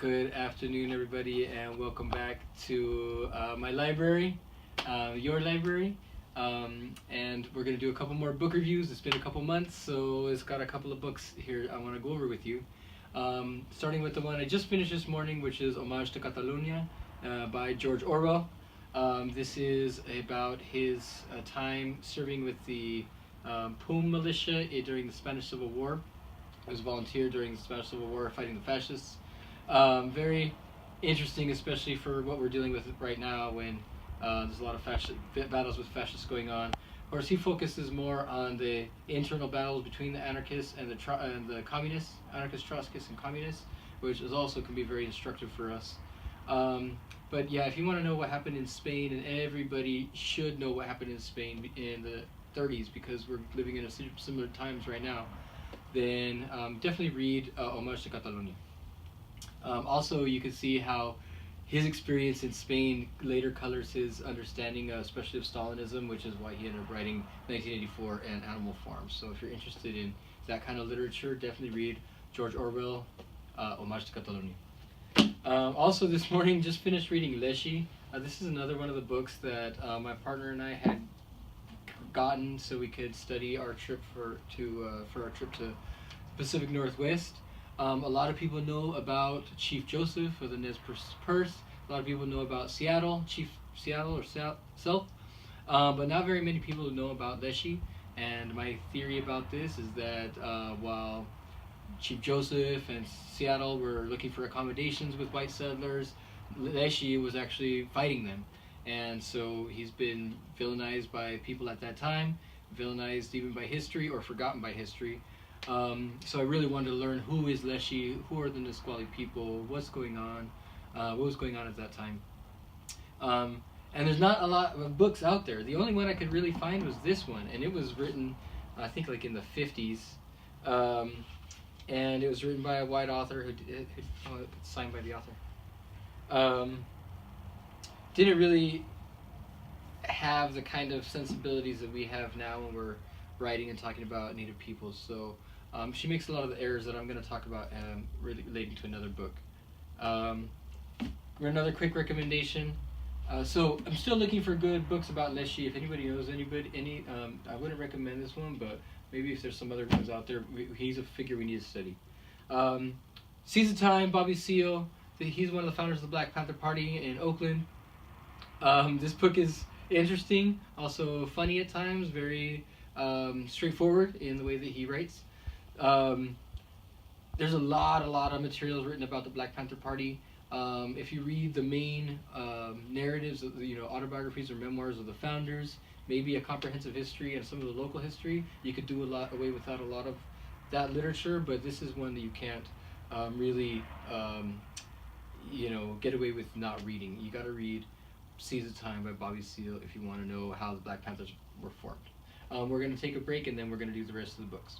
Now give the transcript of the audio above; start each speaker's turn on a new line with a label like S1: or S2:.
S1: Good afternoon, everybody, and welcome back to my library, your library. And we're going to do a couple more book reviews. It's been a couple months, so it's got a couple of books here I want to go over with you. Starting with the one I just finished this morning, which is Homage to Catalonia by George Orwell. This is about his time serving with the PUM militia during the Spanish Civil War. He was a volunteer during the Spanish Civil War fighting the fascists. Very interesting, especially for what we're dealing with right now when there's a lot of battles with fascists going on. Of course, he focuses more on the internal battles between the anarchists and the communists, anarchists, Trotskyists, and communists, which is also can be very instructive for us. But yeah, if you want to know what happened in Spain, and everybody should know what happened in Spain in the 30s because we're living in similar times right now, then definitely read Homage to Catalonia. Also, you can see how his experience in Spain later colors his understanding, especially of Stalinism, which is why he ended up writing 1984 and Animal Farm. So if you're interested in that kind of literature, definitely read George Orwell, Homage to Catalonia. Also, this morning, just finished reading Leschi. This is another one of the books that my partner and I had gotten so we could study our trip for our trip to Pacific Northwest. A lot of people know about Chief Joseph of the Nez Perce. A lot of people know about Chief Seattle or South, but not very many people know about Leschi. And my theory about this is that while Chief Joseph and Seattle were looking for accommodations with white settlers, Leschi was actually fighting them. And so he's been villainized by people at that time, villainized even by history or forgotten by history. So I really wanted to learn who is Leschi, who are the Nisqually people, what's going on, what was going on at that time. And there's not a lot of books out there. The only one I could really find was this one, and it was written, I think, like in the 50s. And it was written by a white author it's signed by the author. Didn't really have the kind of sensibilities that we have now when we're writing and talking about Native peoples. So she makes a lot of the errors that I'm going to talk about relating to another book. Another quick recommendation. So I'm still looking for good books about Leschi. If anybody knows I wouldn't recommend this one, but maybe if there's some other ones out there, he's a figure we need to study. Seize the Time, Bobby Seale. He's one of the founders of the Black Panther Party in Oakland. This book is interesting, also funny at times, very straightforward in the way that he writes. There's a lot of materials written about the Black Panther Party. If you read the main narratives, autobiographies or memoirs of the founders, maybe a comprehensive history and some of the local history, you could do away without a lot of that literature. But this is one that you can't really get away with not reading. You got to read Seize the Time by Bobby Seale if you want to know how the Black Panthers were formed. We're going to take a break and then we're going to do the rest of the books.